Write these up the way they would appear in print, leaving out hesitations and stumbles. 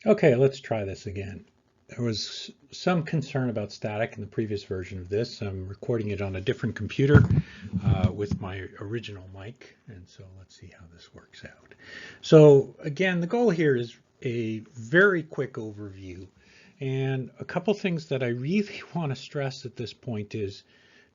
Okay, let's try this again. There was some concern about static in the previous version of this. I'm recording it on a different computer with my original mic, and so let's see how this works out. So again, the goal here is a very quick overview, and a couple things that I really want to stress at this point is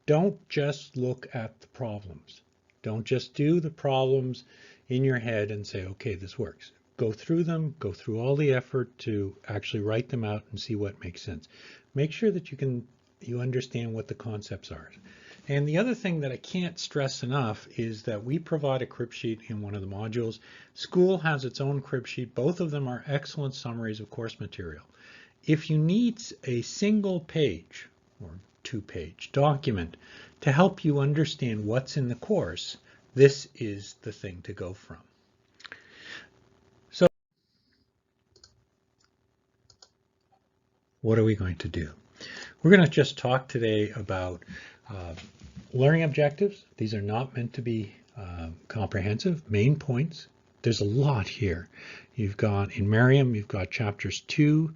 don't just look at the problems. Don't just do the problems in your head and say, okay, this works. Go through them, go through all the effort to actually write them out and see what makes sense. Make sure that you understand what the concepts are. And the other thing that I can't stress enough is that we provide a crib sheet in one of the modules. School has its own crib sheet. Both of them are excellent summaries of course material. If you need a single page or two-page document to help you understand what's in the course, this is the thing to go from. So what are we going to do? We're going to just talk today about learning objectives. These are not meant to be comprehensive. Main points. There's a lot here. You've got in Merriam, you've got chapters 2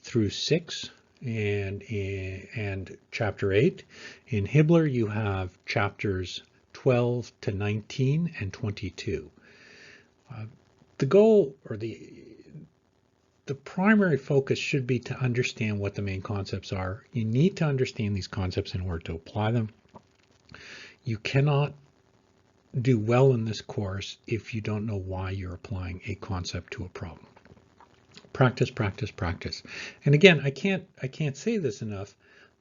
through 6 and chapter 8. In Hibbler, you have chapters 12 to 19 and 22. The goal or the primary focus should be to understand what the main concepts are. You need to understand these concepts in order to apply them. You cannot do well in this course if you don't know why you're applying a concept to a problem. Practice, practice, practice. And again, I can't say this enough.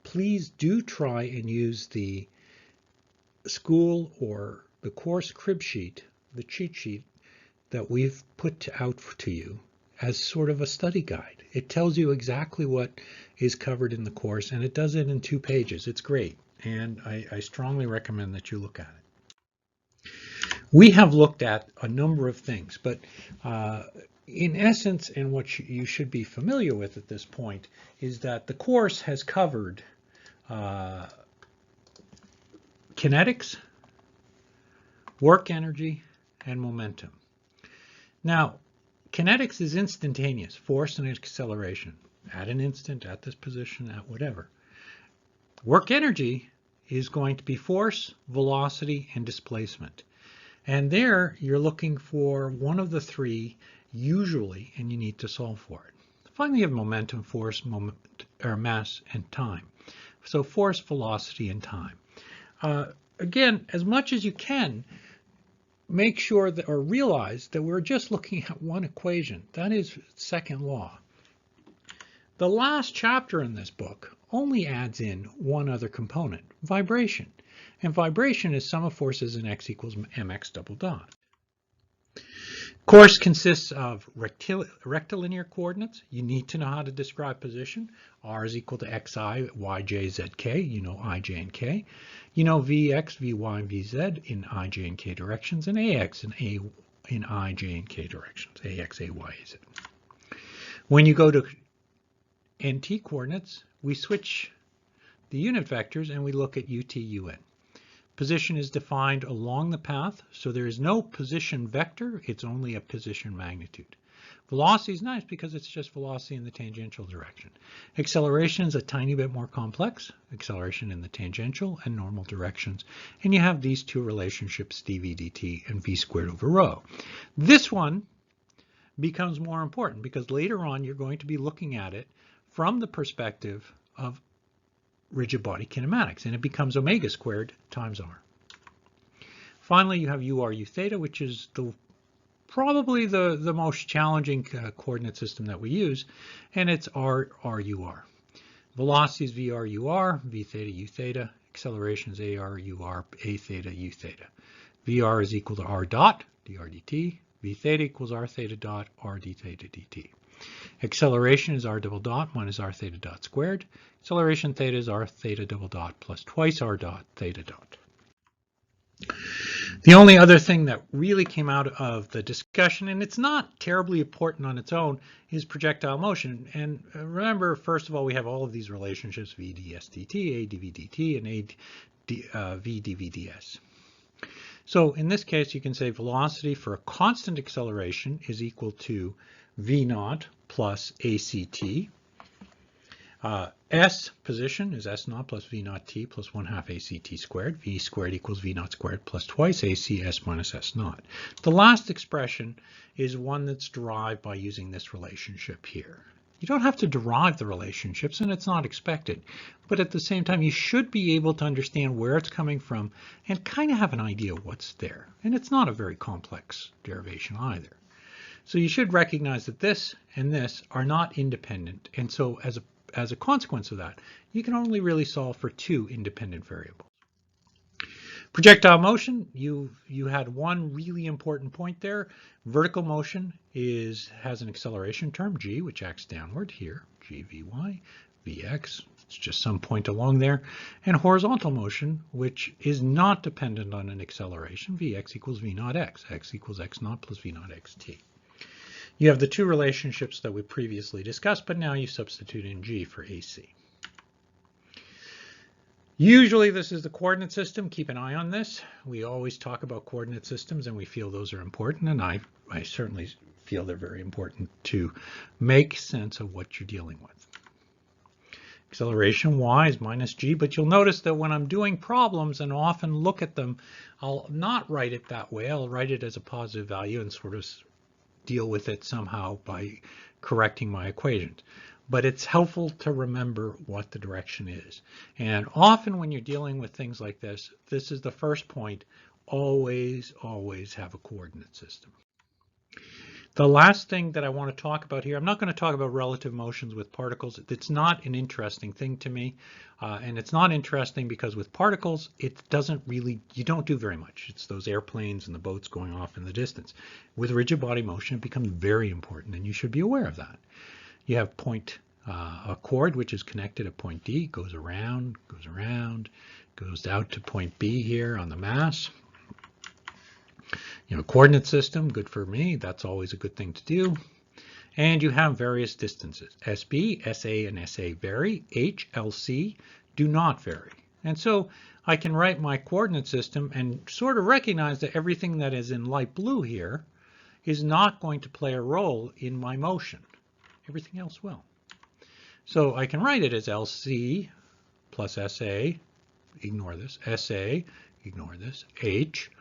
Please do try and use the school or the course crib sheet, the cheat sheet that we've put out to you as sort of a study guide. It tells you exactly what is covered in the course, and it does it in 2 pages. It's great, and I strongly recommend that you look at it. We have looked at a number of things, but in essence, and what you should be familiar with at this point, is that the course has covered kinetics, work energy, and momentum. Now, kinetics is instantaneous, force and acceleration, at an instant, at this position, at whatever. Work energy is going to be force, velocity, and displacement. And there, you're looking for one of the 3 usually, and you need to solve for it. Finally, you have momentum, force, mass, and time. So force, velocity, and time. Again, as much as you can, make sure that, or realize that we're just looking at one equation. That is second law. The last chapter in this book only adds in one other component, vibration. And vibration is sum of forces in x equals mx double dot. Course consists of rectilinear coordinates. You need to know how to describe position. R is equal to xi, yj, zk. You know I, j, and k. You know vx, vy, and vz in I, j, and k directions, and ax in I, j, and k directions, ax, ay, az. When you go to nt coordinates, we switch the unit vectors and we look at ut, un. Position is defined along the path, so there is no position vector, it's only a position magnitude. Velocity is nice because it's just velocity in the tangential direction. Acceleration is a tiny bit more complex, acceleration in the tangential and normal directions. And you have these 2 relationships, dv dt and v squared over rho. This one becomes more important because later on you're going to be looking at it from the perspective of rigid body kinematics, and it becomes omega squared times r. Finally, you have u, r, u theta, which is probably the most challenging coordinate system that we use, and it's r, r, u, r. Velocity is v, r, u, r, v theta, u theta. Acceleration is a, r, u, r, a theta, u theta. Vr is equal to r dot, dr dt. V theta equals r theta dot, r d theta dt. Acceleration is r double dot minus r theta dot squared. Acceleration theta is r theta double dot plus twice r dot theta dot. The only other thing that really came out of the discussion, and it's not terribly important on its own, is projectile motion. And remember, first of all, we have all of these relationships, v ds dt, a dv dt, and v dv ds. So in this case, you can say velocity for a constant acceleration is equal to v naught plus ACT. S position is S naught plus V naught T plus 1/2 ACT squared. V squared equals V naught squared plus twice AC S minus S naught. The last expression is one that's derived by using this relationship here. You don't have to derive the relationships, and it's not expected. But at the same time, you should be able to understand where it's coming from and kind of have an idea of what's there. And it's not a very complex derivation either. So you should recognize that this and this are not independent. And so as a consequence of that, you can only really solve for two independent variables. Projectile motion, you had one really important point there. Vertical motion has an acceleration term, g, which acts downward here, g, vy, vx, it's just some point along there. And horizontal motion, which is not dependent on an acceleration, vx equals v naught x equals x naught plus v naught xt. You have the two relationships that we previously discussed, but now you substitute in g for AC. Usually this is the coordinate system. Keep an eye on this. We always talk about coordinate systems and we feel those are important, and I certainly feel they're very important to make sense of what you're dealing with. Acceleration y is minus g, but you'll notice that when I'm doing problems and often look at them, I'll not write it that way. I'll write it as a positive value and sort of deal with it somehow by correcting my equations. But it's helpful to remember what the direction is. And often when you're dealing with things like this, this is the first point. Always, always have a coordinate system. The last thing that I want to talk about here, I'm not going to talk about relative motions with particles. It's not an interesting thing to me. And it's not interesting because with particles, it doesn't really, you don't do very much. It's those airplanes and the boats going off in the distance. With rigid body motion, it becomes very important, and you should be aware of that. You have a cord which is connected at point D, goes around, goes out to point B here on the mass. You know, coordinate system, good for me. That's always a good thing to do. And you have various distances. SB, SA, and SA vary. H, LC do not vary. And so I can write my coordinate system and sort of recognize that everything that is in light blue here is not going to play a role in my motion. Everything else will. So I can write it as LC plus SA, ignore this, SA, ignore this, H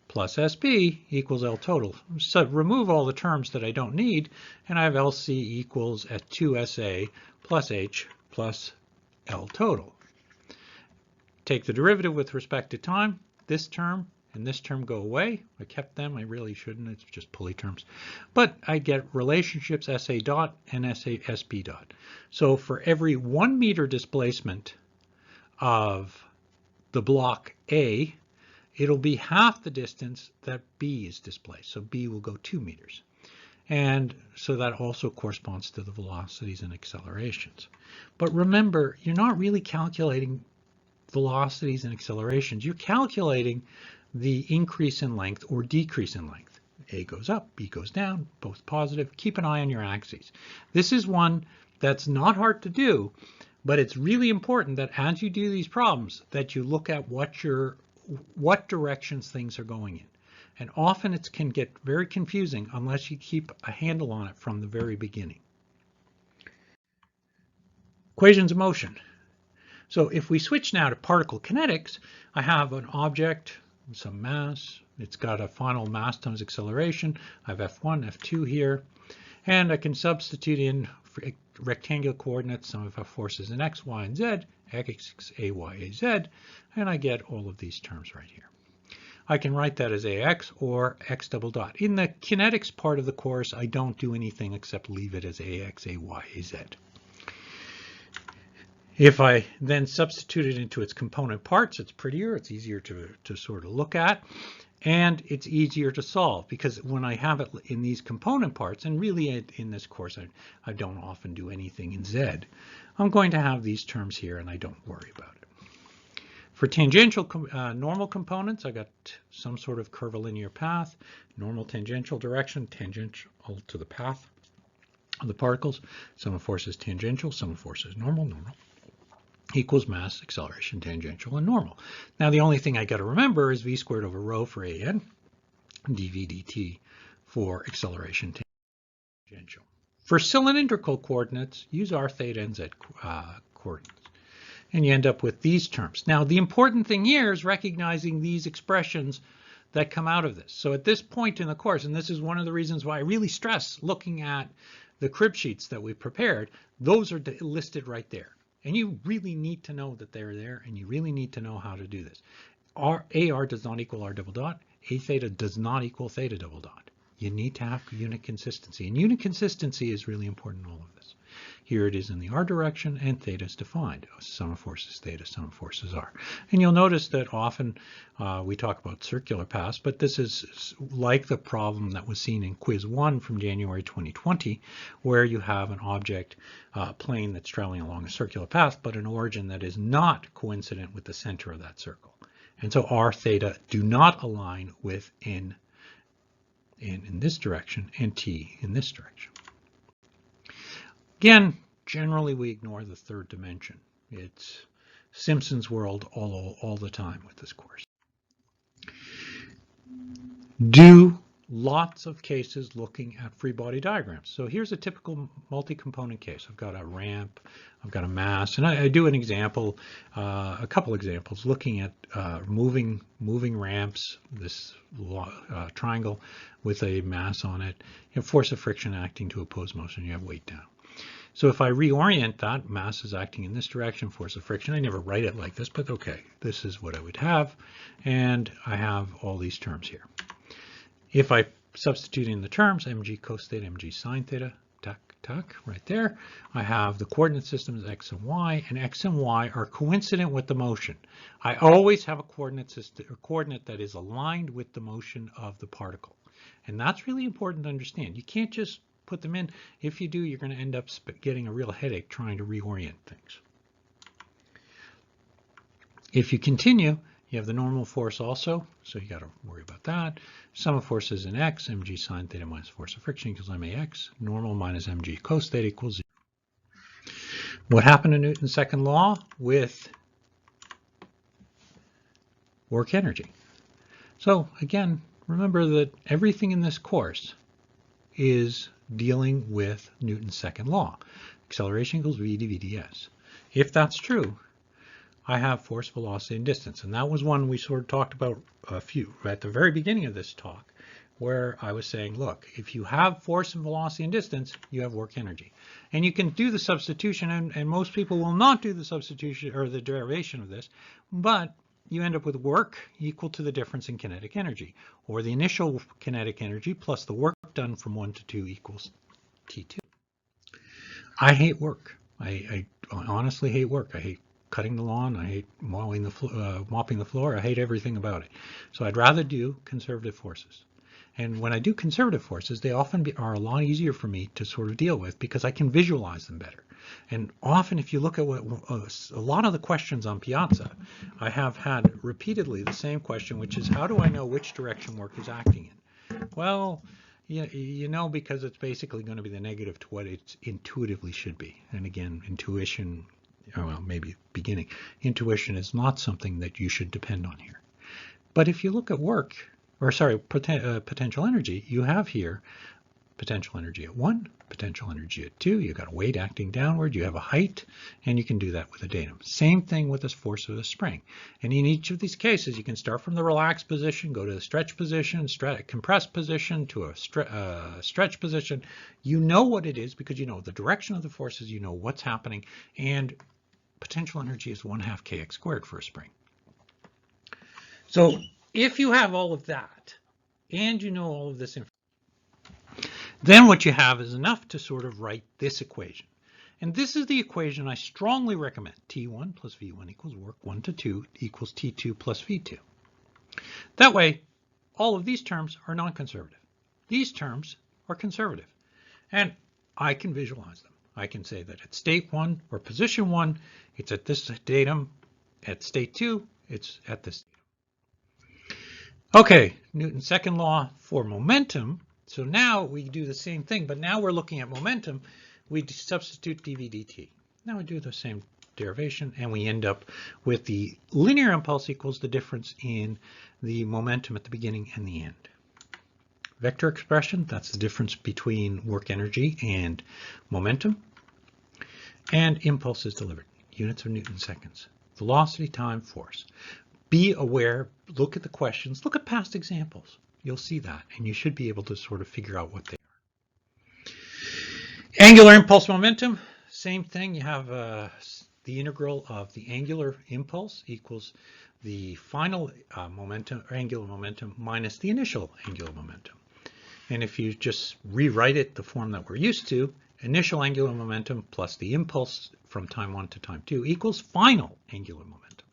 plus SB equals L total. So remove all the terms that I don't need, and I have LC equals at 2SA plus H plus L total. Take the derivative with respect to time. This term and this term go away. I kept them. I really shouldn't. It's just pulley terms. But I get relationships SA dot and SB dot. So for every 1 meter displacement of the block A, it'll be half the distance that B is displaced. So B will go 2 meters. And so that also corresponds to the velocities and accelerations. But remember, you're not really calculating velocities and accelerations. You're calculating the increase in length or decrease in length. A goes up, B goes down, both positive. Keep an eye on your axes. This is one that's not hard to do, but it's really important that as you do these problems, that you look at what directions things are going in. And often it can get very confusing unless you keep a handle on it from the very beginning. Equations of motion. So if we switch now to particle kinetics, I have an object, some mass. It's got a final mass times acceleration. I have F1, F2 here. And I can substitute in rectangular coordinates, some of our forces in X, Y, and Z, X, A, Y, A, Z, and I get all of these terms right here. I can write that as AX or X double dot. In the kinetics part of the course, I don't do anything except leave it as AX, AY, AZ. If I then substitute it into its component parts, it's prettier, it's easier to sort of look at, and it's easier to solve because when I have it in these component parts, and really in this course I don't often do anything in Z, I'm going to have these terms here and I don't worry about it. For tangential normal components, I got some sort of curvilinear path, normal tangential direction, tangential to the path of the particles. Sum of forces tangential, sum of forces normal, equals mass, acceleration, tangential, and normal. Now the only thing I got to remember is v squared over rho for an, dv dt for acceleration, tangential. For cylindrical coordinates, use r, theta, and z coordinates. And you end up with these terms. Now, the important thing here is recognizing these expressions that come out of this. So at this point in the course, and this is one of the reasons why I really stress looking at the crib sheets that we prepared, those are listed right there. And you really need to know that they're there, and you really need to know how to do this. AR does not equal R double dot. A theta does not equal theta double dot. You need to have unit consistency, and unit consistency is really important in all of this. Here it is in the R direction, and theta is defined. Sum of forces theta, sum of forces R. And you'll notice that often we talk about circular paths, but this is like the problem that was seen in quiz 1 from January 2020, where you have an object plane that's traveling along a circular path, but an origin that is not coincident with the center of that circle. And so R theta do not align with N in this direction and T in this direction. Again, generally we ignore the third dimension. It's Simpson's world all the time with this course. Do lots of cases looking at free body diagrams. So here's a typical multi-component case. I've got a ramp, I've got a mass, and I do an example, a couple examples looking at moving ramps, this triangle with a mass on it. You have force of friction acting to oppose motion, you have weight down. So if I reorient that, mass is acting in this direction, force of friction. I never write it like this, but okay, this is what I would have. And I have all these terms here. If I substitute in the terms, mg cos theta, mg sine theta, tuck, right there, I have the coordinate systems x and y are coincident with the motion. I always have a coordinate system, a coordinate that is aligned with the motion of the particle. And that's really important to understand. You can't just put them in. If you do, you're going to end up getting a real headache trying to reorient things. If you continue, you have the normal force also, so you got to worry about that. Sum of forces in x, mg sine theta minus force of friction equals max. Normal minus mg cos theta equals 0. What happened to Newton's second law with work energy? So again, remember that everything in this course is dealing with Newton's second law. Acceleration equals v dv ds. If that's true, I have force, velocity, and distance. And that was one we sort of talked about at the very beginning of this talk, where I was saying, look, if you have force and velocity and distance, you have work energy. And you can do the substitution, and most people will not do the substitution or the derivation of this, but you end up with work equal to the difference in kinetic energy, or the initial kinetic energy plus the work done from 1 to 2 equals T2. I hate work. I honestly hate work. I hate cutting the lawn. I hate mopping the floor. I hate everything about it. So I'd rather do conservative forces. And when I do conservative forces, they often are a lot easier for me to sort of deal with because I can visualize them better. And often if you look at a lot of the questions on Piazza, I have had repeatedly the same question, which is how do I know which direction work is acting in? Well, you know, because it's basically going to be the negative to what it intuitively should be. And again, intuition, well, maybe beginning. Intuition is not something that you should depend on here. But if you look at work, or sorry, potential energy, you have here potential energy at 1, potential energy at 2. You've got a weight acting downward. You have a height, and you can do that with a datum. Same thing with the force of the spring. And in each of these cases, you can start from the relaxed position, go to the stretch position, compressed position, to a stretch position. You know what it is because you know the direction of the forces, you know what's happening, and potential energy is 1/2 kx squared for a spring. So if you have all of that, and you know all of this information, then what you have is enough to sort of write this equation. And this is the equation I strongly recommend. T1 plus V1 equals work 1 to 2 equals T2 plus V2. That way, all of these terms are non-conservative. These terms are conservative. And I can visualize them. I can say that at state 1 or position 1, it's at this datum. At state 2, it's at this datum. Okay, Newton's second law for momentum. So now we do the same thing, but now we're looking at momentum. We substitute dv dt. Now we do the same derivation, and we end up with the linear impulse equals the difference in the momentum at the beginning and the end. vector expression. That's the difference between work energy and momentum. And impulse is delivered, units of Newton seconds. Velocity, time, force. Be aware, look at the questions, look at past examples. You'll see that, and you should be able to sort of figure out what they are. Angular impulse momentum, same thing. You have the integral of the angular impulse equals the final momentum, or angular momentum, minus the initial angular momentum. And if you just rewrite it the form that we're used to, initial angular momentum plus the impulse from time 1 to time 2 equals final angular momentum.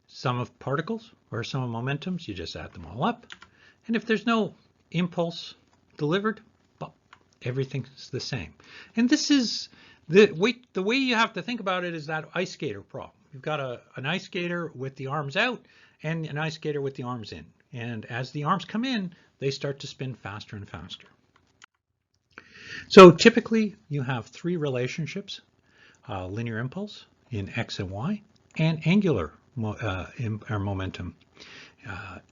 Sum of particles or sum of momentums, you just add them all up. And if there's no impulse delivered, well, everything's the same. And this is the way you have to think about it is that ice skater problem. You've got an ice skater with the arms out and an ice skater with the arms in. And as the arms come in, they start to spin faster and faster. So typically you have three relationships, linear impulse in X and Y, and angular momentum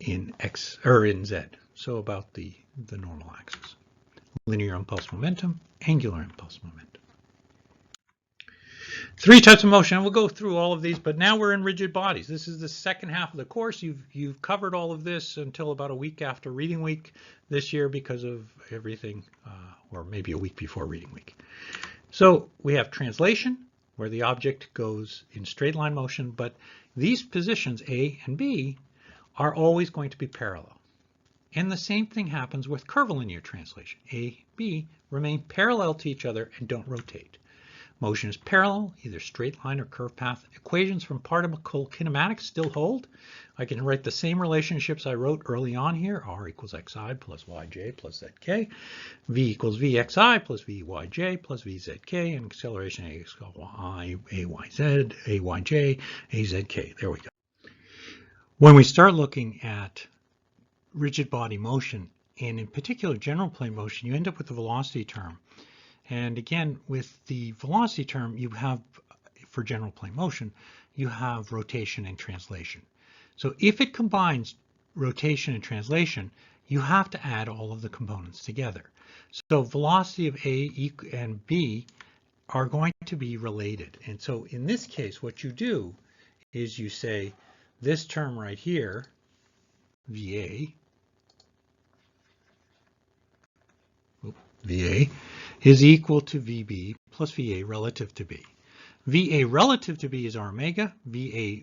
in X or in Z. So about the normal axis. Linear impulse momentum, angular impulse momentum. Three types of motion, and we'll go through all of these, but now we're in rigid bodies. This is the second half of the course. You've covered all of this until about a week after reading week this year because of everything, or maybe a week before reading week. So we have translation, where the object goes in straight line motion, but these positions, A and B, are always going to be parallel. And the same thing happens with curvilinear translation. A, B remain parallel to each other and don't rotate. Motion is parallel, either straight line or curved path. Equations from particle kinematics still hold. I can write the same relationships I wrote early on here. R equals xi plus yj plus zk. V equals vxi plus vyj plus vzk. And acceleration a equals y, ayz, ayj, azk. There we go. When we start looking at rigid body motion, and in particular general plane motion, you end up with the velocity term. And again, with the velocity term, you have, for general plane motion, you have rotation and translation. So if it combines rotation and translation, you have to add all of the components together. So velocity of A and B are going to be related. And so in this case, what you do is you say this term right here, VA, is equal to VB plus VA relative to B. VA relative to B is R omega, VA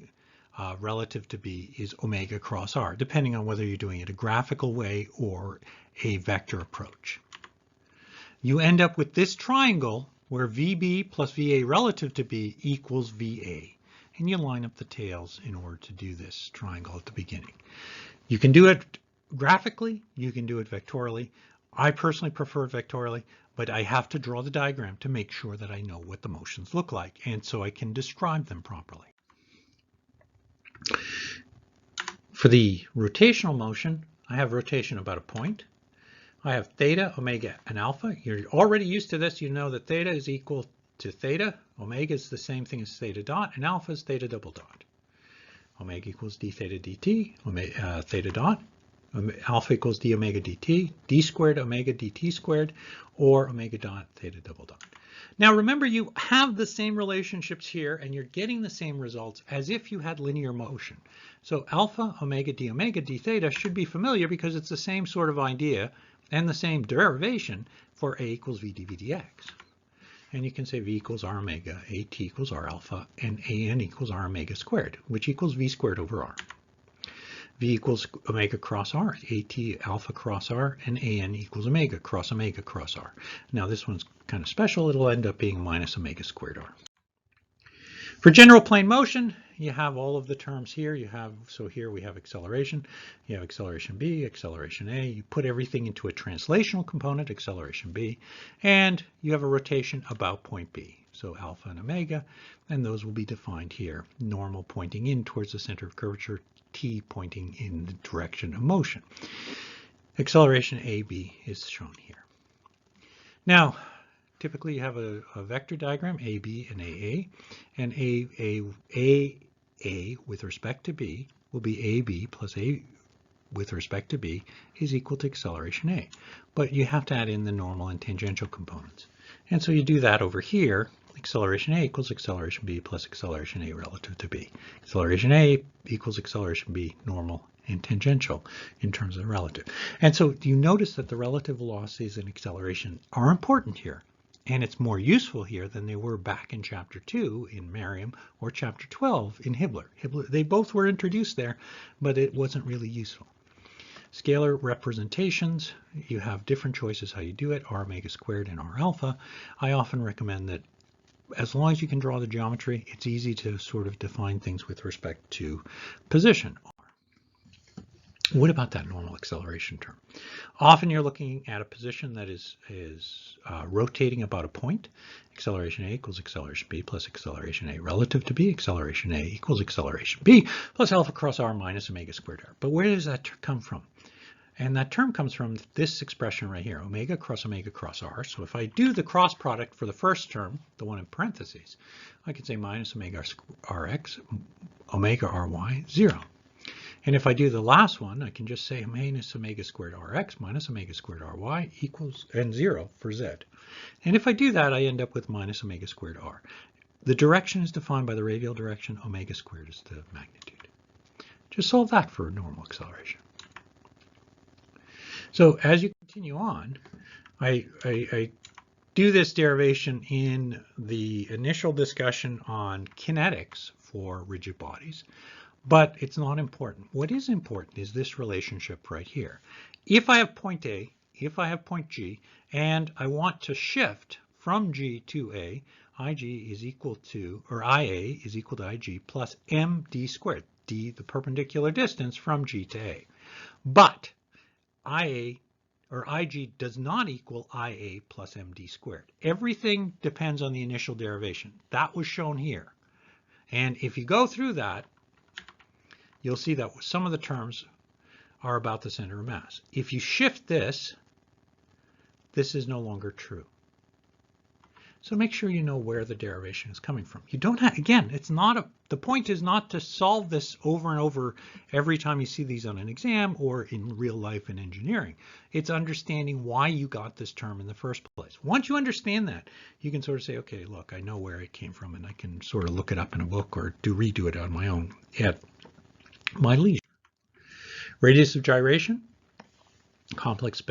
relative to B is omega cross R, depending on whether you're doing it a graphical way or a vector approach. You end up with this triangle where VB plus VA relative to B equals VA. And you line up the tails in order to do this triangle at the beginning. You can do it graphically, you can do it vectorially. I personally prefer vectorially, but I have to draw the diagram to make sure that I know what the motions look like, and so I can describe them properly. For the rotational motion, I have rotation about a point. I have theta, omega, and alpha. You're already used to this. You know that theta is equal to theta. Omega is the same thing as theta dot, and alpha is theta double dot. Omega equals d theta dt, theta dot. Alpha equals d omega dt, d squared omega dt squared, or omega dot theta double dot. Now remember, you have the same relationships here, and you're getting the same results as if you had linear motion. So alpha omega d theta should be familiar because it's the same sort of idea and the same derivation for A equals v dv dx. And you can say v equals r omega, at equals r alpha, and an equals r omega squared, which equals v squared over r. V equals omega cross r, at alpha cross r, and an equals omega cross r. Now this one's kind of special. It'll end up being minus omega squared r. For general plane motion, you have all of the terms here. So here we have acceleration. You have acceleration B, acceleration A. You put everything into a translational component, acceleration B, and you have a rotation about point B. So alpha and omega, and those will be defined here. Normal pointing in towards the center of curvature, T pointing in the direction of motion. Acceleration AB is shown here. Now, typically you have a vector diagram, AB and AA, and AA with respect to B will be AB plus with respect to b is equal to acceleration a. But you have to add in the normal and tangential components. And so you do that over here. Acceleration a equals acceleration b plus acceleration a relative to b. Acceleration a equals acceleration b normal and tangential in terms of relative. And so you notice that the relative velocities and acceleration are important here. And it's more useful here than they were back in Chapter 2 in Merriam or Chapter 12 in Hibbler. They both were introduced there, but it wasn't really useful. Scalar representations, you have different choices how you do it, r omega squared and r alpha. I often recommend that as long as you can draw the geometry, it's easy to sort of define things with respect to position. What about that normal acceleration term? Often you're looking at a position that is rotating about a point. Acceleration a equals acceleration b plus acceleration a relative to b. Acceleration a equals acceleration b plus alpha cross r minus omega squared r. But where does that come from? And that term comes from this expression right here, omega cross r. So if I do the cross product for the first term, the one in parentheses, I can say minus omega rx, omega ry, 0. And if I do the last one, I can just say minus omega squared rx minus omega squared ry equals, and 0 for z. And if I do that, I end up with minus omega squared r. The direction is defined by the radial direction, omega squared is the magnitude. Just solve that for normal acceleration. So as you continue on, I do this derivation in the initial discussion on kinetics for rigid bodies. But it's not important. What is important is this relationship right here. If I have point A, if I have point G, and I want to shift from G to A, IG is equal to, or IA is equal to IG plus MD squared, D the perpendicular distance from G to A. But IA or IG does not equal IA plus MD squared. Everything depends on the initial derivation. That was shown here. And if you go through that, you'll see that some of the terms are about the center of mass. If you shift this, this is no longer true. So make sure you know where the derivation is coming from. You don't have, again, it's not the point is not to solve this over and over every time you see these on an exam or in real life in engineering. It's understanding why you got this term in the first place. Once you understand that, you can sort of say, okay, look, I know where it came from, and I can sort of look it up in a book or redo it on my own at my leisure. Radius of gyration, complex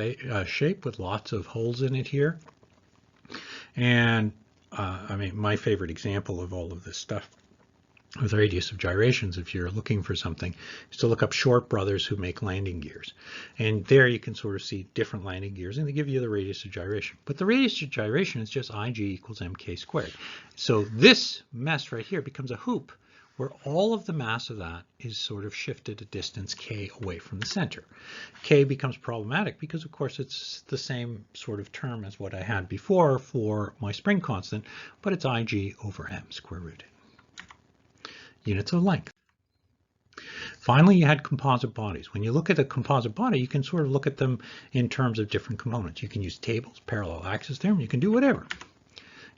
shape with lots of holes in it here. And I mean, my favorite example of all of this stuff with radius of gyrations, if you're looking for something, is to look up Short Brothers who make landing gears. And there you can sort of see different landing gears, and they give you the radius of gyration. But the radius of gyration is just IG equals mk squared. So this mess right here becomes a hoop where all of the mass of that is sort of shifted a distance k away from the center. K becomes problematic because, of course, it's the same sort of term as what I had before for my spring constant, but it's Ig over m square rooted. Units of length. Finally, you had composite bodies. When you look at a composite body, you can sort of look at them in terms of different components. You can use tables, parallel axis theorem, you can do whatever.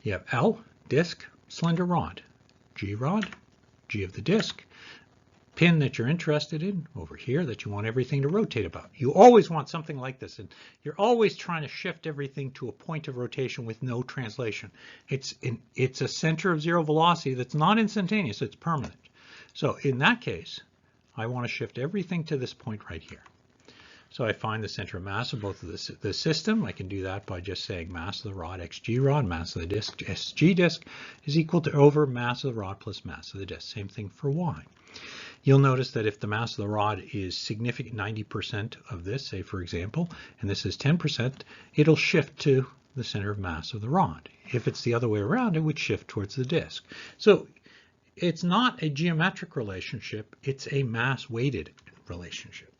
You have L, disk, slender rod, G rod, G of the disk, pin that you're interested in over here that you want everything to rotate about. You always want something like this, and you're always trying to shift everything to a point of rotation with no translation. It's a center of zero velocity that's not instantaneous, it's permanent. So in that case, I want to shift everything to this point right here. So I find the center of mass of both of the system. I can do that by just saying mass of the rod xg rod, mass of the disk sg disk is equal to over mass of the rod plus mass of the disk. Same thing for y. You'll notice that if the mass of the rod is significant, 90% of this, say for example, and this is 10%, it'll shift to the center of mass of the rod. If it's the other way around, it would shift towards the disk. So it's not a geometric relationship, it's a mass-weighted relationship.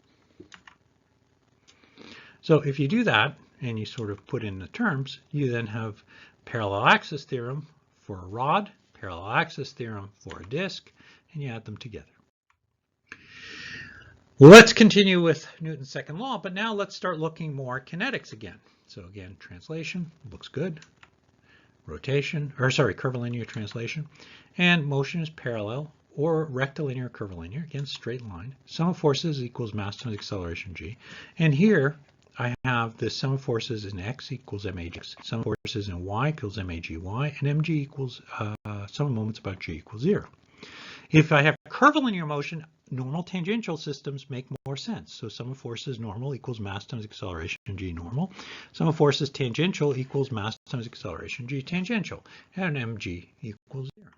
So if you do that and you sort of put in the terms, you then have parallel axis theorem for a rod, parallel axis theorem for a disk, and you add them together. Let's continue with Newton's second law, but now let's start looking more at kinetics again. So again, translation looks good. Rotation, or sorry, curvilinear translation, and motion is parallel or rectilinear, curvilinear, again, straight line. Sum of forces equals mass times acceleration g. And here I have the sum of forces in x equals mag. Sum of forces in y equals magy, and mg equals sum of moments about g equals 0. If I have curvilinear motion, normal tangential systems make more sense. So sum of forces normal equals mass times acceleration g normal. Sum of forces tangential equals mass times acceleration g tangential, and mg equals 0.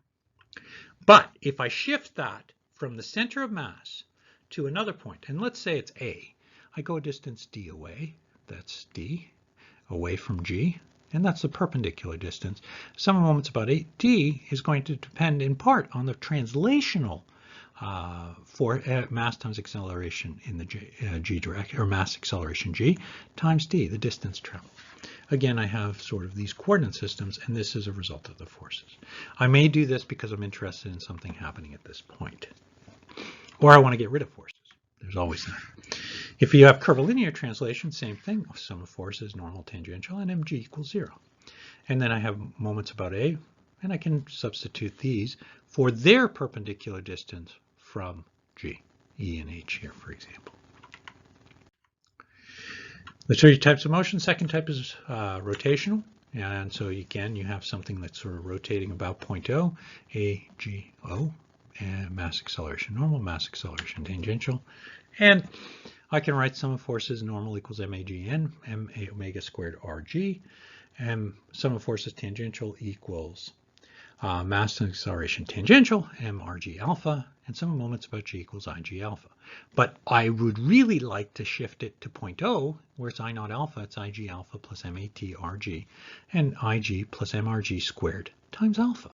But if I shift that from the center of mass to another point, and let's say it's A, I go a distance d away, that's d, away from g, and that's the perpendicular distance. Sum of moments about d is going to depend in part on the translational for mass times acceleration in the g direction, or mass acceleration g, times d, the distance traveled. Again, I have sort of these coordinate systems, and this is a result of the forces. I may do this because I'm interested in something happening at this point, or I want to get rid of forces. There's always that. If you have curvilinear translation, same thing. Sum of forces, normal, tangential, and mg equals 0. And then I have moments about A, and I can substitute these for their perpendicular distance from G, E and H here, for example. The 3 types of motion. Second type is rotational. And so again, you have something that's sort of rotating about point O, A, G, O, and mass acceleration normal, mass acceleration tangential. And I can write sum of forces normal equals magn, m a omega squared rg, and sum of forces tangential equals mass times acceleration tangential, mrg alpha, and sum of moments about g equals ig alpha. But I would really like to shift it to point O, where it's I naught alpha, it's ig alpha plus mat rg, and ig plus mrg squared times alpha,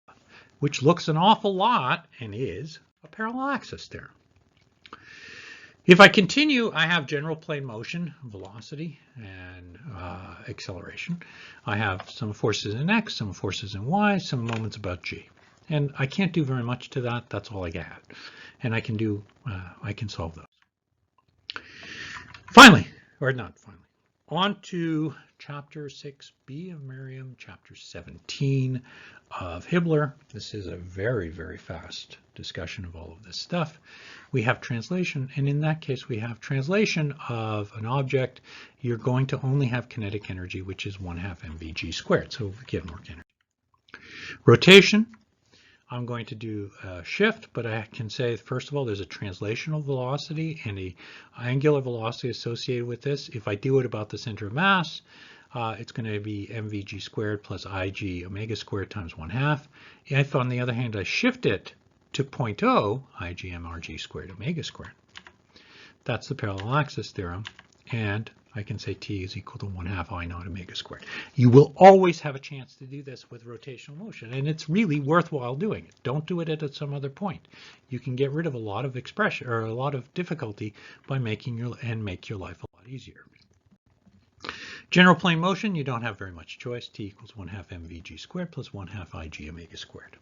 which looks an awful lot and is a parallel axis theorem. If I continue, I have general plane motion, velocity, and acceleration. I have some forces in x, some forces in y, some moments about g. And I can't do very much to that. That's all I got. And I can solve those. Finally, or not finally, on to chapter 6b of Merriam, chapter 17 of Hibbler. This is a very, very fast discussion of all of this stuff. We have translation, and in that case we have translation of an object. You're going to only have kinetic energy, which is 1/2 mvg squared, so again, work energy. Rotation, I'm going to do a shift, but I can say, first of all, there's a translational velocity and an angular velocity associated with this. If I do it about the center of mass, it's going to be mvg squared plus ig omega squared times 1/2. If, on the other hand, I shift it to point O, ig mrg squared omega squared, that's the parallel axis theorem, and I can say t is equal to 1/2 I naught omega squared. You will always have a chance to do this with rotational motion, and it's really worthwhile doing it. Don't do it at some other point. You can get rid of a lot of expression or a lot of difficulty by make your life a lot easier. General plane motion, you don't have very much choice. T equals 1/2 mvg squared plus 1/2 ig omega squared.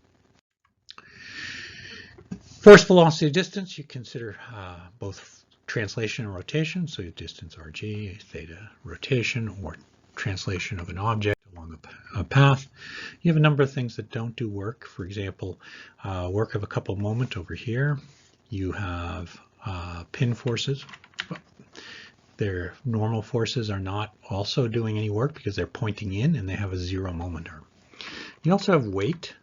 Force, velocity, distance, you consider both translation and rotation, so your distance rg, theta rotation, or translation of an object along a path. You have a number of things that don't do work. For example, work of a couple moment over here. You have pin forces. Their normal forces are not also doing any work because they're pointing in and they have a 0 moment arm. You also have weight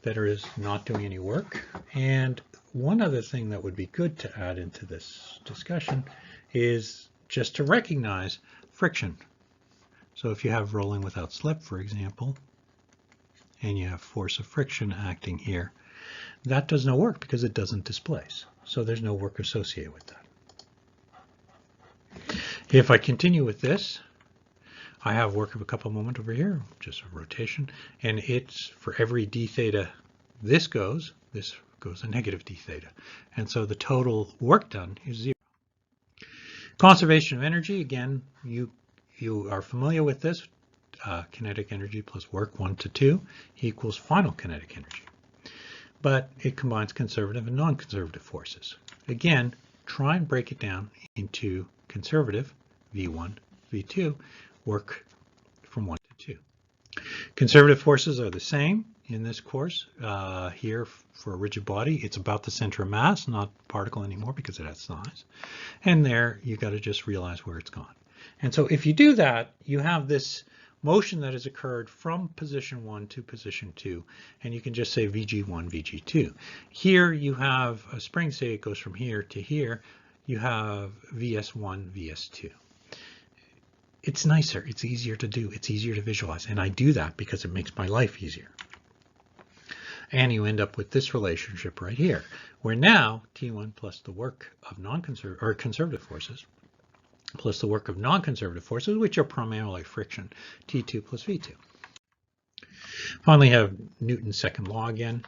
that is not doing any work. And one other thing that would be good to add into this discussion is just to recognize friction. So if you have rolling without slip, for example, and you have force of friction acting here, that does no work because it doesn't displace. So there's no work associated with that. If I continue with this, I have work of a couple moment over here, just a rotation, and it's for every d theta this goes a negative d theta. And so the total work done is 0. Conservation of energy, again, you are familiar with this. Kinetic energy plus work 1 to 2 equals final kinetic energy. But it combines conservative and non-conservative forces. Again, try and break it down into conservative, V1, V2, work from 1 to 2. Conservative forces are the same. in this course. Here for a rigid body, it's about the center of mass, not particle anymore because it has size. And there, you got to just realize where it's gone. And so if you do that, you have this motion that has occurred from position 1 to position 2, and you can just say VG1, VG2. Here you have a spring, say it goes from here to here, you have VS1, VS2. It's nicer, it's easier to do, it's easier to visualize, and I do that because it makes my life easier. And you end up with this relationship right here, where now T1 plus the work of conservative forces plus the work of non-conservative forces, which are primarily friction, T2 plus V2. Finally, have Newton's second law again.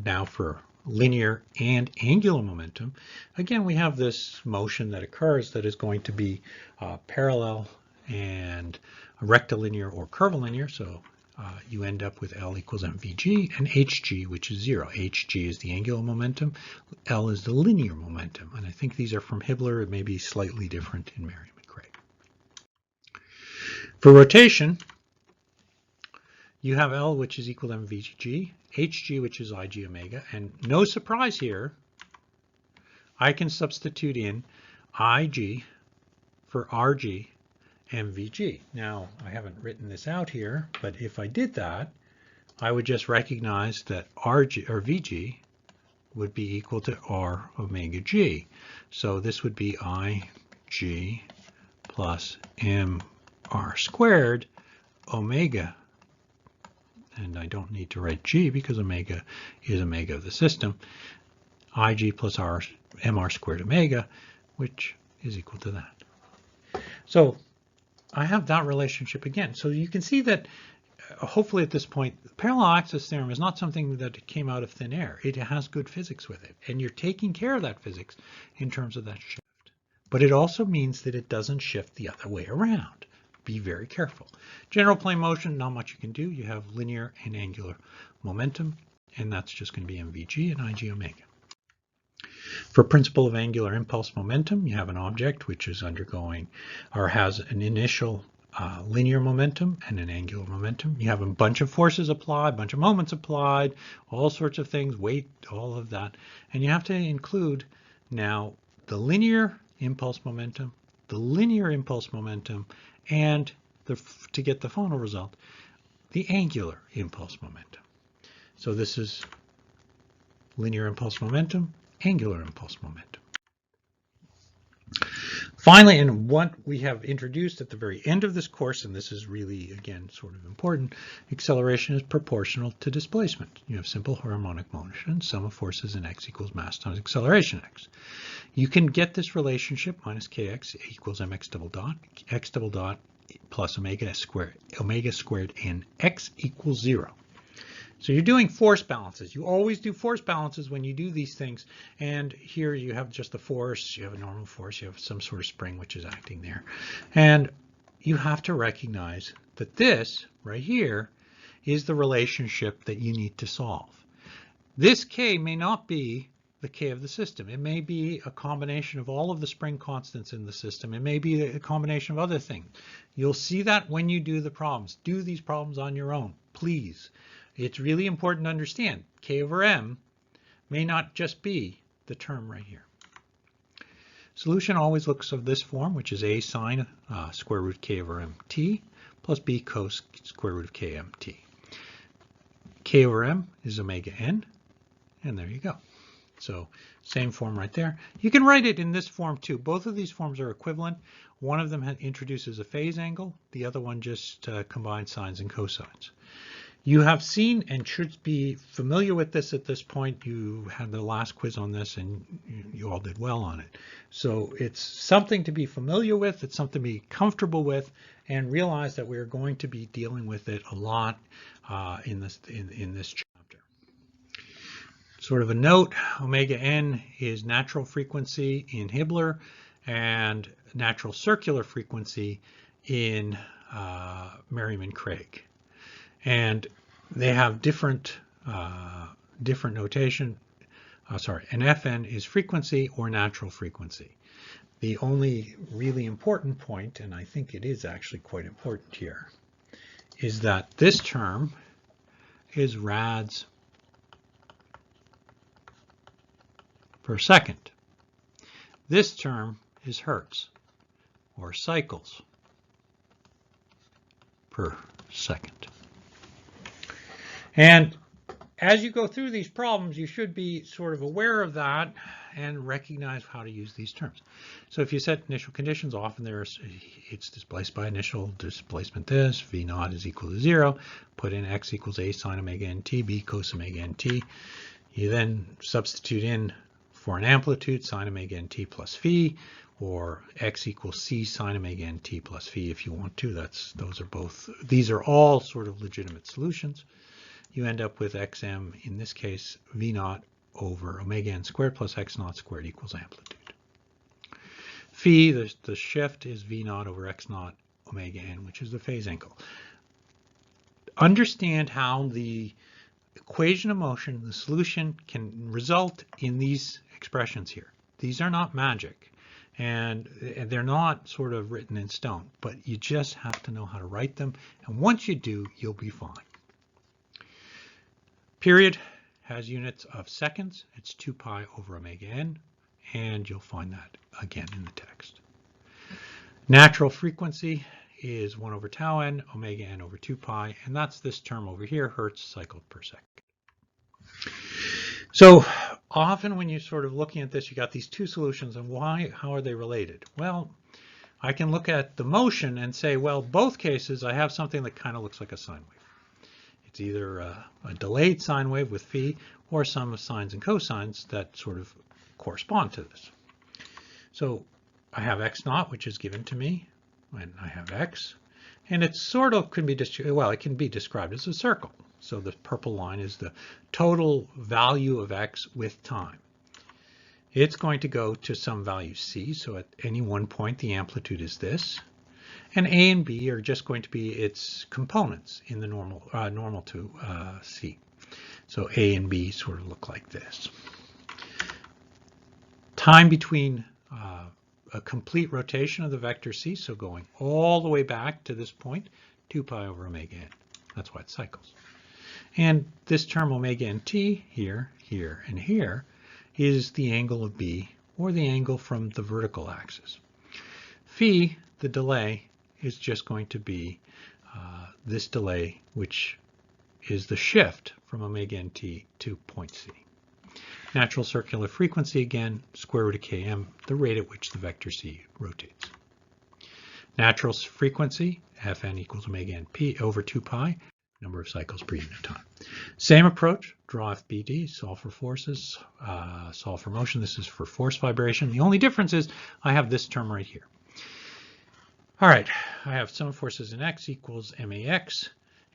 Now for linear and angular momentum. Again, we have this motion that occurs that is going to be parallel and rectilinear or curvilinear. So you end up with L equals mvg and hg, which is 0. hg is the angular momentum, L is the linear momentum. And I think these are from Hibbler. It may be slightly different in Merriam and Craig. For rotation, you have L, which is equal to mvg, hg, which is ig omega. And no surprise here, I can substitute in ig for rg mvg. Now, I haven't written this out here, but if I did that, I would just recognize that rg or vg would be equal to r omega g. So this would be ig plus mr squared omega. And I don't need to write g because omega is omega of the system. Ig plus mr squared omega, which is equal to that. So I have that relationship again. So you can see that hopefully at this point, the parallel axis theorem is not something that came out of thin air. It has good physics with it. And you're taking care of that physics in terms of that shift. But it also means that it doesn't shift the other way around. Be very careful. General plane motion, not much you can do. You have linear and angular momentum, and that's just going to be mvg and ig omega. For principle of angular impulse momentum, you have an object which is undergoing or has an initial linear momentum and an angular momentum. You have a bunch of forces applied, a bunch of moments applied, all sorts of things, weight, all of that. And you have to include now the linear impulse momentum, and to get the final result, the angular impulse momentum. So this is linear impulse momentum, angular impulse momentum. Finally, and what we have introduced at the very end of this course, and this is really, again, sort of important, acceleration is proportional to displacement. You have simple harmonic motion, sum of forces in x equals mass times acceleration x. You can get this relationship, minus kx equals mx double dot, x double dot plus omega squared in x equals 0. So you're doing force balances. You always do force balances when you do these things. And here you have just the force, you have a normal force, you have some sort of spring which is acting there. And you have to recognize that this right here is the relationship that you need to solve. This K may not be the K of the system. It may be a combination of all of the spring constants in the system. It may be a combination of other things. You'll see that when you do the problems. Do these problems on your own, please. It's really important to understand K over M may not just be the term right here. Solution always looks of this form, which is A sine square root K over MT plus B cos square root of KMT. K over M is omega n, and there you go. So same form right there. You can write it in this form too. Both of these forms are equivalent. One of them introduces a phase angle. The other one just combines sines and cosines. You have seen and should be familiar with this at this point. You had the last quiz on this and you all did well on it. So it's something to be familiar with. It's something to be comfortable with, and realize that we're going to be dealing with it a lot in this chapter. Sort of a note, omega n is natural frequency in Hibbler and natural circular frequency in Merriam and Craig. And they have different notation. An Fn is frequency or natural frequency. The only really important point, and I think it is actually quite important here, is that this term is rads per second. This term is hertz, or cycles per second. And as you go through these problems, you should be sort of aware of that and recognize how to use these terms. So if you set initial conditions, often it's displaced by initial displacement this, V naught is equal to 0, put in x equals a sine omega nt, b cos omega nt. You then substitute in for an amplitude sine omega nt plus phi, or x equals c sine omega nt plus phi if you want to. These are all sort of legitimate solutions. You end up with xm, in this case, v naught over omega n squared plus x naught squared equals amplitude. Phi, the shift, is v naught over x naught omega n, which is the phase angle. Understand how the equation of motion, the solution, can result in these expressions here. These are not magic, and they're not sort of written in stone, but you just have to know how to write them, and once you do, you'll be fine. Period has units of seconds. It's 2 pi over omega n, and you'll find that again in the text. Natural frequency is 1 over tau n, omega n over 2 pi, and that's this term over here, hertz cycled per second. So often when you're sort of looking at this, you got these two solutions, and how are they related? Well, I can look at the motion and say, well, both cases I have something that kind of looks like a sine wave. It's either a delayed sine wave with phi or some of sines and cosines that sort of correspond to this. So I have x naught, which is given to me, and I have x, and it sort of can be described as a circle. So the purple line is the total value of x with time. It's going to go to some value c, so at any one point the amplitude is this. And a and b are just going to be its components in the normal to c. So a and b sort of look like this. Time between a complete rotation of the vector c, so going all the way back to this point, 2 pi over omega n. That's why it cycles. And this term omega nt here, here, and here is the angle of b, or the angle from the vertical axis. Phi, the delay, is just going to be this delay, which is the shift from omega nt to point c. Natural circular frequency, again, square root of km, the rate at which the vector c rotates. Natural frequency, Fn equals omega np over 2 pi, number of cycles per unit of time. Same approach, draw FBD, solve for forces, solve for motion. This is for force vibration. The only difference is I have this term right here. All right, I have sum of forces in x equals max,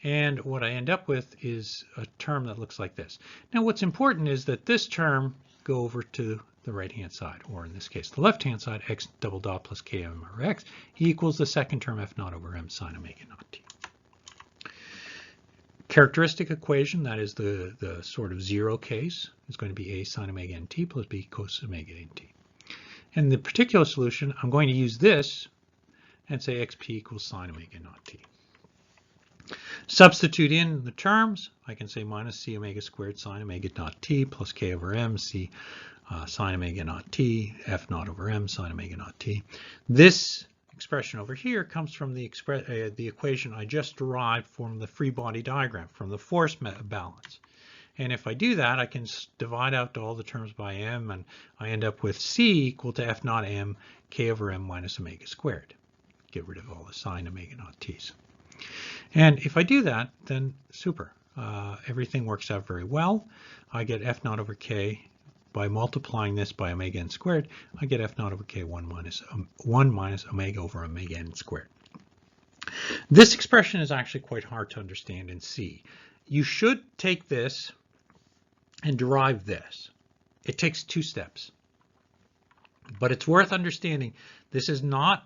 and what I end up with is a term that looks like this. Now what's important is that this term go over to the right-hand side, or in this case the left-hand side, x double dot plus km over x equals the second term f naught over m sine omega naught t. Characteristic equation, that is the sort of zero case, is going to be a sine omega nt plus b cos omega nt. In the particular solution, I'm going to use this and say xp equals sine omega naught t. Substitute in the terms. I can say minus c omega squared sine omega naught t plus k over m c sine omega naught t f naught over m sine omega naught t. This expression over here comes from the equation I just derived from the free body diagram, from the force balance. And if I do that, I can divide out all the terms by m, and I end up with c equal to f naught m k over m minus omega squared. Get rid of all the sine omega naught t's. And if I do that, then super. Everything works out very well. I get f naught over k. By multiplying this by omega n squared, I get f naught over k 1 minus omega over omega n squared. This expression is actually quite hard to understand in C. You should take this and derive this. It takes 2 steps. But it's worth understanding this is not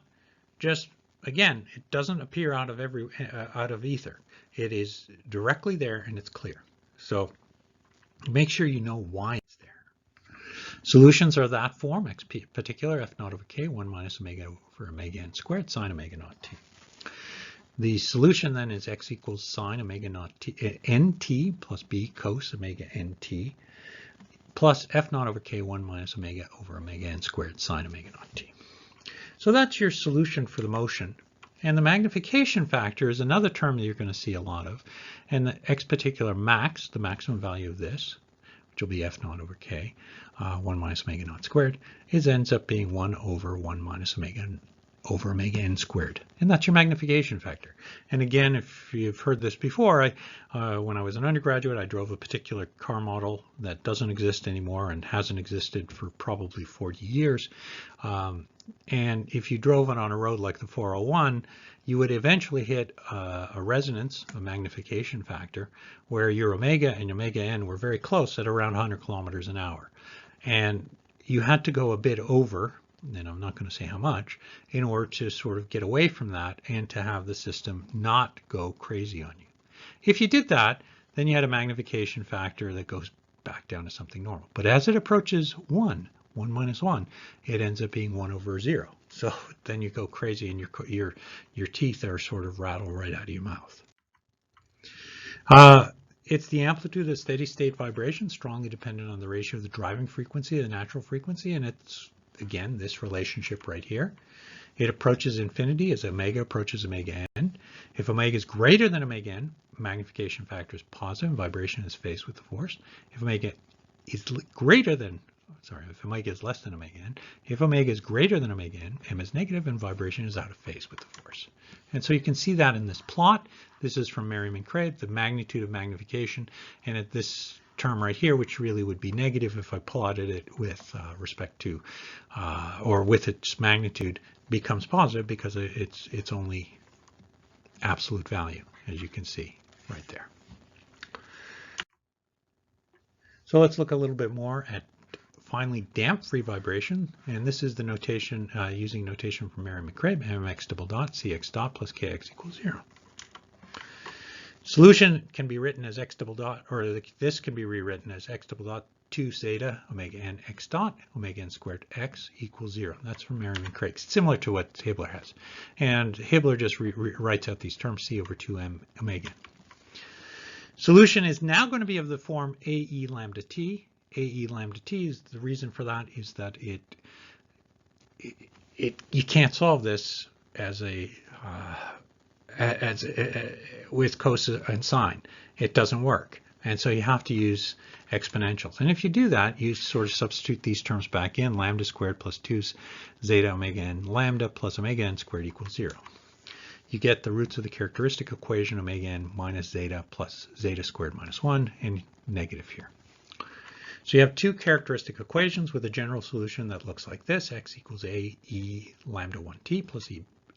just, again, it doesn't appear out of ether. It is directly there and it's clear. So make sure you know why it's there. Solutions are that form, x particular f naught over k 1 minus omega over omega n squared sine omega naught t. The solution then is x equals sine omega naught t, nt plus b cos omega nt plus f naught over k 1 minus omega over omega n squared sine omega naught t. So that's your solution for the motion. And the magnification factor is another term that you're going to see a lot of. And the x particular max, the maximum value of this, which will be f naught over k, 1 minus omega naught squared, ends up being 1 over 1 minus omega over omega n squared. And that's your magnification factor. And again, if you've heard this before, when I was an undergraduate, I drove a particular car model that doesn't exist anymore and hasn't existed for probably 40 years. And if you drove it on a road like the 401, you would eventually hit a resonance, a magnification factor, where your omega and omega n were very close at around 100 kilometers an hour. And you had to go a bit over, and I'm not going to say how much, in order to sort of get away from that and to have the system not go crazy on you. If you did that, then you had a magnification factor that goes back down to something normal. But as it approaches 1 minus 1, it ends up being 1 over 0. So then you go crazy and your teeth are sort of rattled right out of your mouth. It's the amplitude of steady state vibration, strongly dependent on the ratio of the driving frequency to the natural frequency, and it's, again, this relationship right here. It approaches infinity as omega approaches omega n. If omega is greater than omega n, magnification factor is positive and vibration is phased with the force. If omega is greater than, if omega is less than omega n, if omega is greater than omega n, m is negative and vibration is out of phase with the force. And so you can see that in this plot. This is from Merriam and Craig, the magnitude of magnification, and at this term right here, which really would be negative if I plotted it with respect to, or with its magnitude, becomes positive because it's only absolute value, as you can see right there. So let's look a little bit more at finally damped free vibration, and this is the notation using notation from Merriam and Craig, mx double dot cx dot plus kx equals 0. Solution can be written as x double dot, or this can be rewritten as x double dot 2 zeta omega n x dot omega n squared x equals 0. That's from Merriam and Craig, similar to what Hibbler has. And Hibbler just writes out these terms, c over 2m omega. Solution is now going to be of the form ae lambda t. Ae lambda t is the reason for that is that you can't solve this as with cos and sine. It doesn't work, and so you have to use exponentials. And if you do that, you sort of substitute these terms back in: lambda squared plus 2 zeta omega n lambda plus omega n squared equals 0. You get the roots of the characteristic equation omega n minus zeta plus zeta squared minus 1 and negative here. So you have two characteristic equations with a general solution that looks like this: x equals a e lambda 1t plus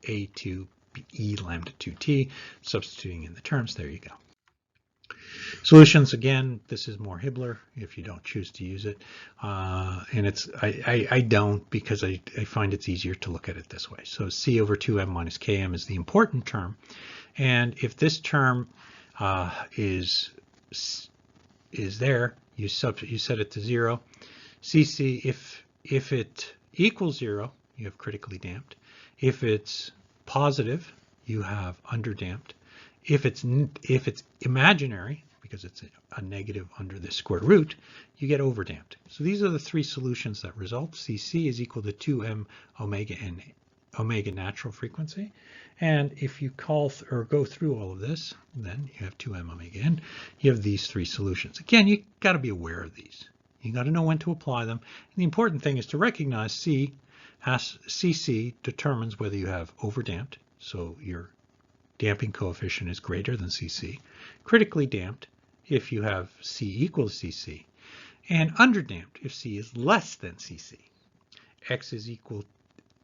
a 2 e lambda 2t. Substituting in the terms, there you go. Solutions, again, this is more Hibbler if you don't choose to use it. And it's I don't, because I find it's easier to look at it this way. So c over 2m minus km is the important term. And if this term is there, you set it to 0. Cc, if it equals 0, you have critically damped. If it's positive, you have underdamped. If it's imaginary, because it's a negative under the square root, you get overdamped. So these are the three solutions that result. Cc is equal to 2m omega n omega natural frequency. And if you call or go through all of this, then you have 2m omega n. You have these three solutions. Again, you got to be aware of these. You got to know when to apply them. And the important thing is to recognize Cc determines whether you have overdamped, so your damping coefficient is greater than Cc, critically damped if you have C equals Cc, and underdamped if C is less than Cc. X is equal,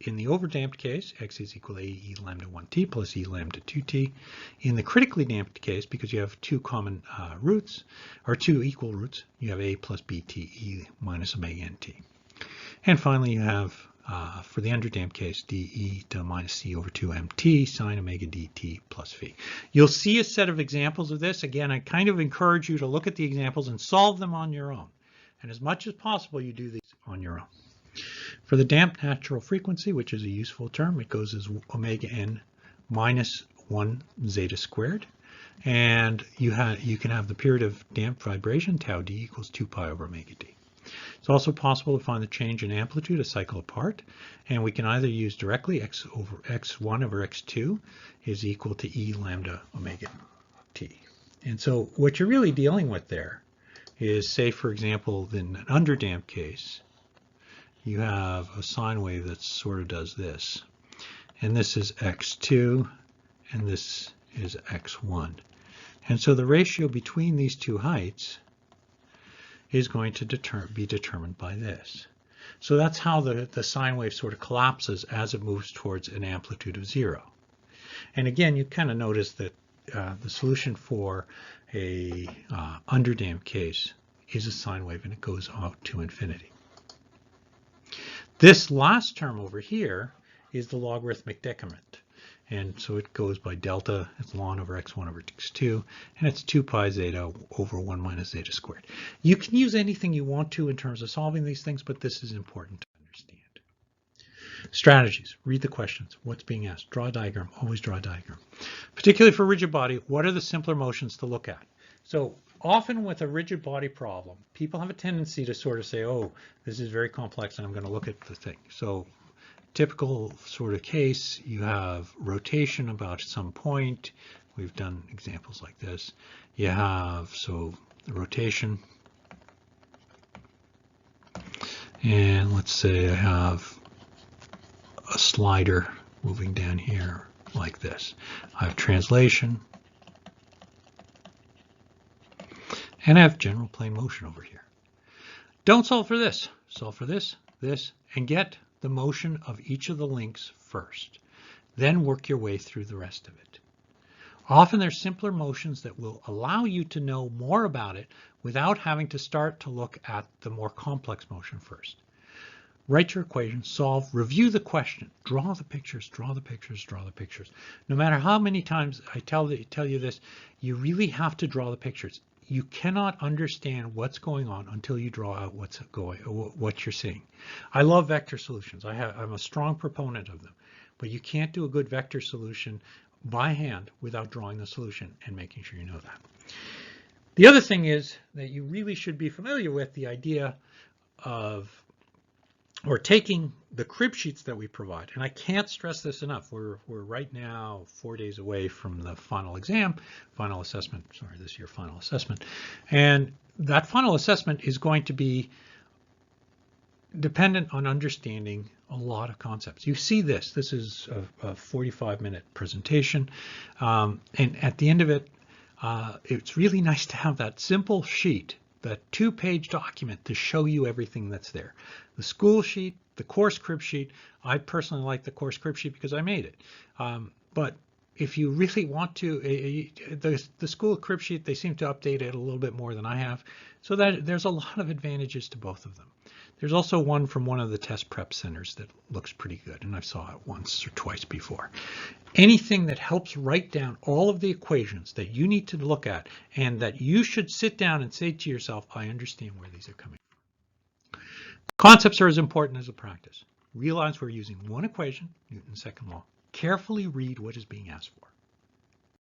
in the overdamped case, x is equal to e lambda 1t plus e lambda 2t. In the critically damped case, because you have two common roots, or two equal roots, you have a plus bt e minus omega nt. And finally, you have, for the underdamped case, dE to minus c over 2mt sine omega dt plus phi. You'll see a set of examples of this. Again, I kind of encourage you to look at the examples and solve them on your own. And as much as possible, you do these on your own. For the damped natural frequency, which is a useful term, it goes as omega n minus 1 zeta squared. And you can have the period of damped vibration, tau d equals 2 pi over omega d. It's also possible to find the change in amplitude a cycle apart, and we can either use directly x1 over x2 is equal to e lambda omega t. And so what you're really dealing with there is, say, for example, in an underdamped case, you have a sine wave that sort of does this. And this is x2, and this is x1. And so the ratio between these two heights is going to be determined by this. So that's how the sine wave sort of collapses as it moves towards an amplitude of 0. And again, you kind of notice that the solution for a underdamped case is a sine wave, and it goes out to infinity. This last term over here is the logarithmic decrement. And so it goes by delta, it's ln over x1 over x2, and it's 2 pi zeta over 1 minus zeta squared. You can use anything you want to in terms of solving these things, but this is important to understand. Strategies. Read the questions. What's being asked? Draw a diagram. Always draw a diagram. Particularly for rigid body, what are the simpler motions to look at? So often with a rigid body problem, people have a tendency to sort of say, oh, this is very complex and I'm going to look at the thing. So typical sort of case, you have rotation about some point. We've done examples like this. You have, so the rotation. And let's say I have a slider moving down here like this. I have translation. And I have general plane motion over here. Don't solve for this. Solve for this, this, and get the motion of each of the links first. Then work your way through the rest of it. Often there's simpler motions that will allow you to know more about it without having to start to look at the more complex motion first. Write your equation, solve, review the question, draw the pictures, draw the pictures, draw the pictures. No matter how many times I tell you this, you really have to draw the pictures. You cannot understand what's going on until you draw out what you're seeing. I love vector solutions. I'm a strong proponent of them, but you can't do a good vector solution by hand without drawing the solution and making sure you know that. The other thing is that you really should be familiar with the idea of or taking the crib sheets that we provide. And I can't stress this enough. We're right now 4 days away from the final exam, final assessment, sorry, this year final assessment. And that final assessment is going to be dependent on understanding a lot of concepts. You see this. This is a 45-minute presentation. And at the end of it, it's really nice to have that simple sheet, that 2-page document to show you everything that's there. The school sheet, the course crib sheet. I personally like the course crib sheet because I made it. But if you really want to, the school crib sheet, they seem to update it a little bit more than I have. So that there's a lot of advantages to both of them. There's also one from one of the test prep centers that looks pretty good, and I saw it once or twice before. Anything that helps write down all of the equations that you need to look at and that you should sit down and say to yourself, I understand where these are coming from. Concepts are as important as the practice. Realize we're using one equation, Newton's second law. Carefully read what is being asked for.